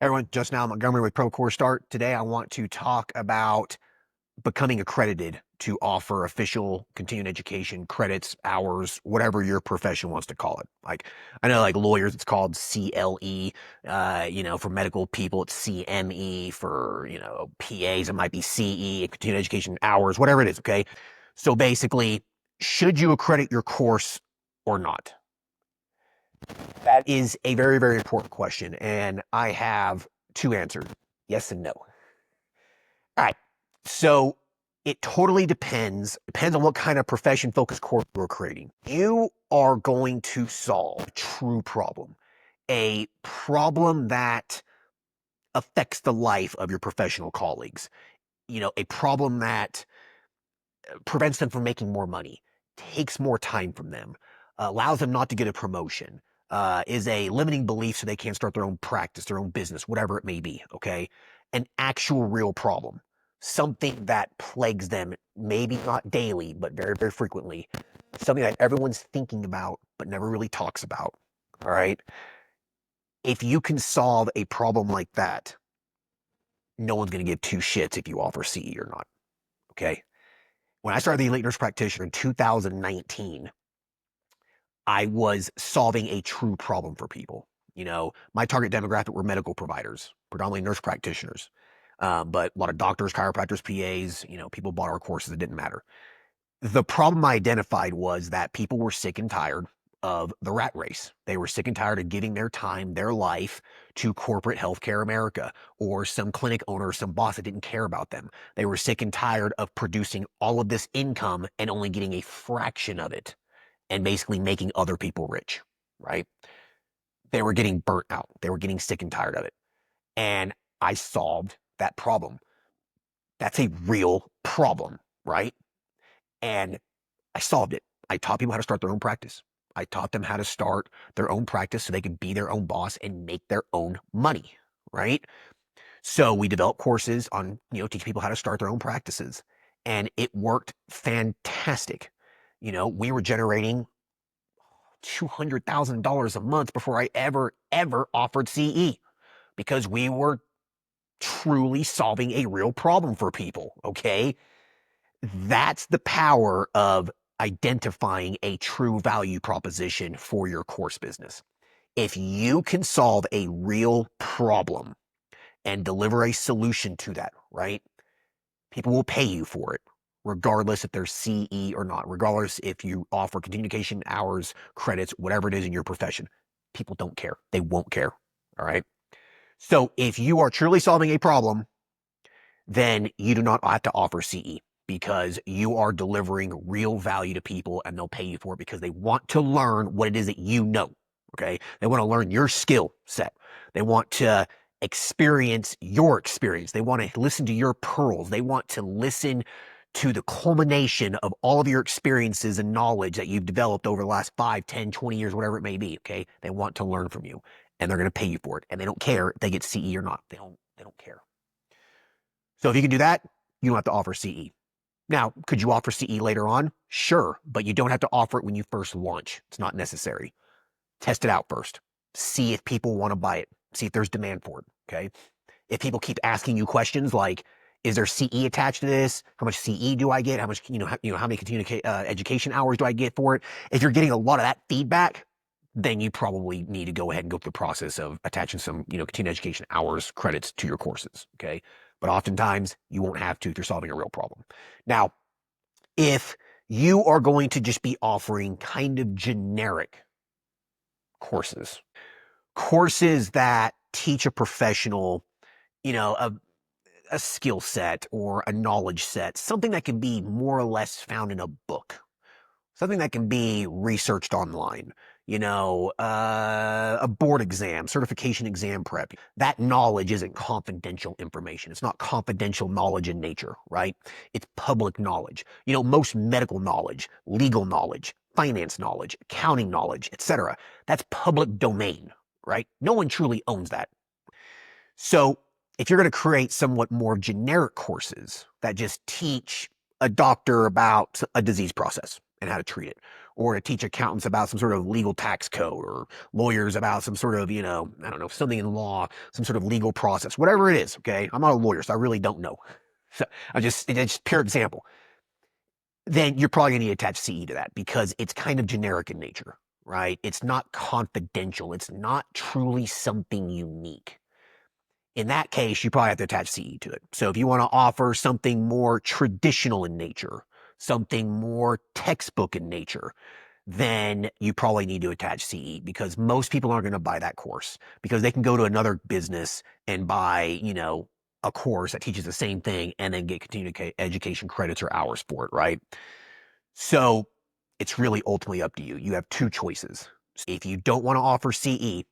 Everyone, just now Montgomery with ProCourseStart. Today I want to talk about becoming accredited to offer official continuing education credits, hours, whatever your profession wants to call it. Like I know like lawyers it's called CLE, for medical people it's CME, for, PAs it might be CE, continuing education hours, whatever it is, okay? So basically, should you accredit your course or not? That is a very, very important question, and I have two answers, yes and no. All right, so it totally depends on what kind of profession focused course you're creating. You are going to solve a true problem, a problem that affects the life of your professional colleagues, a problem that prevents them from making more money, takes more time from them, allows them not to get a promotion, is a limiting belief so they can't start their own practice, their own business, whatever it may be, okay? An actual real problem, something that plagues them, maybe not daily, but very, very frequently, something that everyone's thinking about, but never really talks about, all right? If you can solve a problem like that, no one's going to give two shits if you offer CE or not, okay? When I started the Elite Nurse Practitioner in 2019, I was solving a true problem for people. My target demographic were medical providers, predominantly nurse practitioners, but a lot of doctors, chiropractors, PAs, people bought our courses. It didn't matter. The problem I identified was that people were sick and tired of the rat race. They were sick and tired of giving their time, their life to corporate healthcare America or some clinic owner or some boss that didn't care about them. They were sick and tired of producing all of this income and only getting a fraction of it and basically making other people rich, right? They were getting burnt out. They were getting sick and tired of it. And I solved that problem. That's a real problem, right? And I solved it. I taught people how to start their own practice. I taught them how to start their own practice so they could be their own boss and make their own money, right? So we developed courses on, teach people how to start their own practices. And it worked fantastic. We were generating $200,000 a month before I ever offered CE because we were truly solving a real problem for people. Okay. That's the power of identifying a true value proposition for your course business. If you can solve a real problem and deliver a solution to that, right? People will pay you for it, regardless if they're CE or not, regardless if you offer communication hours, credits, whatever it is in your profession. People don't care. They won't care. All right. So if you are truly solving a problem, then you do not have to offer CE because you are delivering real value to people and they'll pay you for it because they want to learn what it is that you know. Okay. They want to learn your skill set. They want to experience your experience. They want to listen to your pearls. They want to listen to the culmination of all of your experiences and knowledge that you've developed over the last 5, 10, 20 years, whatever it may be. Okay. They want to learn from you and they're going to pay you for it. And they don't care if they get CE or not. They don't care. So if you can do that, you don't have to offer CE. Now, could you offer CE later on? Sure, but you don't have to offer it when you first launch. It's not necessary. Test it out first. See if people want to buy it. See if there's demand for it, okay? If people keep asking you questions like, is there CE attached to this? How much CE do I get? How much, how many education hours do I get for it? If you're getting a lot of that feedback, then you probably need to go ahead and go through the process of attaching some, continuing education hours, credits to your courses, okay? But oftentimes you won't have to if you're solving a real problem. Now, if you are going to just be offering kind of generic courses that teach a professional, a skill set or a knowledge set, something that can be more or less found in a book, something that can be researched online, a board exam, certification exam prep. That knowledge isn't confidential information. It's not confidential knowledge in nature, right? It's public knowledge. Most medical knowledge, legal knowledge, finance knowledge, accounting knowledge, etc. That's public domain, right? No one truly owns that. So if you're going to create somewhat more generic courses that just teach a doctor about a disease process and how to treat it, or to teach accountants about some sort of legal tax code, or lawyers about some sort of, I don't know, something in law, some sort of legal process, whatever it is. Okay. I'm not a lawyer, so I really don't know. So it's just pure example. Then you're probably going to need to attach CE to that because it's kind of generic in nature, right? It's not confidential. It's not truly something unique. In that case, you probably have to attach CE to it. So if you want to offer something more traditional in nature, something more textbook in nature, then you probably need to attach CE because most people aren't going to buy that course because they can go to another business and buy, a course that teaches the same thing and then get continuing education credits or hours for it, right? So it's really ultimately up to you. You have two choices. If you don't want to offer CE,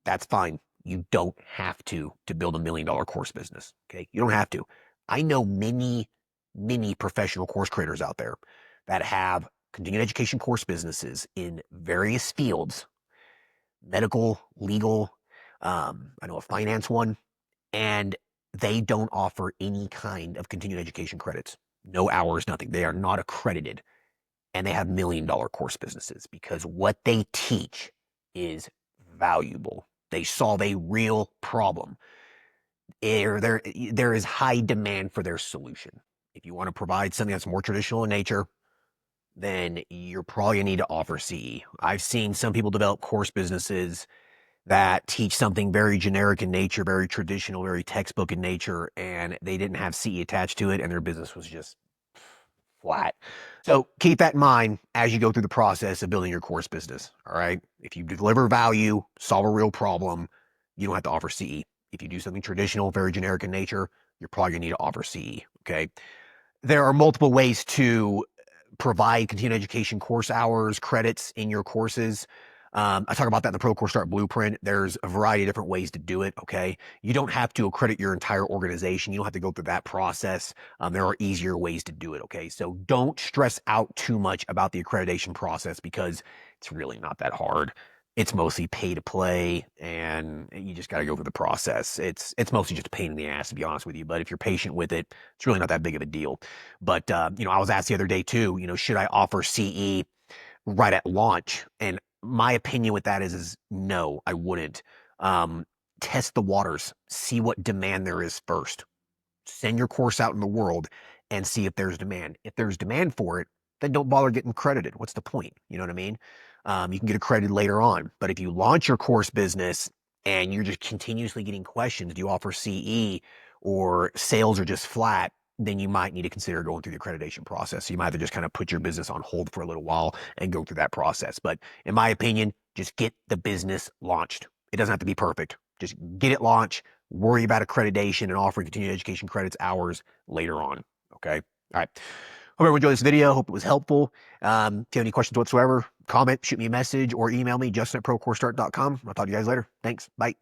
that's fine. You don't have to build $1 million course business. Okay. You don't have to. I know many, many professional course creators out there that have continuing education course businesses in various fields, medical, legal, I know a finance one, and they don't offer any kind of continuing education credits. No hours, nothing. They are not accredited. And they have $1 million course businesses because what they teach is valuable. They solve a real problem. There is high demand for their solution. If you want to provide something that's more traditional in nature, then you're probably going to need to offer CE. I've seen some people develop course businesses that teach something very generic in nature, very traditional, very textbook in nature, and they didn't have CE attached to it, and their business was just flat. So keep that in mind as you go through the process of building your course business. All right. If you deliver value, solve a real problem, you don't have to offer CE. If you do something traditional, very generic in nature, you're probably going to need to offer CE. Okay. There are multiple ways to provide continuing education course hours, credits in your courses. I talk about that in the ProCourseStart blueprint. There's a variety of different ways to do it. Okay. You don't have to accredit your entire organization. You don't have to go through that process. There are easier ways to do it. Okay. So don't stress out too much about the accreditation process because it's really not that hard. It's mostly pay to play and you just got to go through the process. It's mostly just a pain in the ass, to be honest with you. But if you're patient with it, it's really not that big of a deal. But, I was asked the other day too, should I offer CE right at launch? And my opinion with that is no, I wouldn't. Test the waters, see what demand there is first. Send your course out in the world and see if there's demand. If there's demand for it, then don't bother getting credited. What's the point? You know what I mean? You can get accredited later on. But if you launch your course business and you're just continuously getting questions, do you offer CE or sales are just flat? Then you might need to consider going through the accreditation process. So you might have to just kind of put your business on hold for a little while and go through that process. But in my opinion, just get the business launched. It doesn't have to be perfect. Just get it launched, worry about accreditation and offering continuing education credits hours later on. Okay. All right. Hope everyone enjoyed this video. Hope it was helpful. If you have any questions whatsoever, comment, shoot me a message, or email me, justin@ProCourseStart.com. I'll talk to you guys later. Thanks. Bye.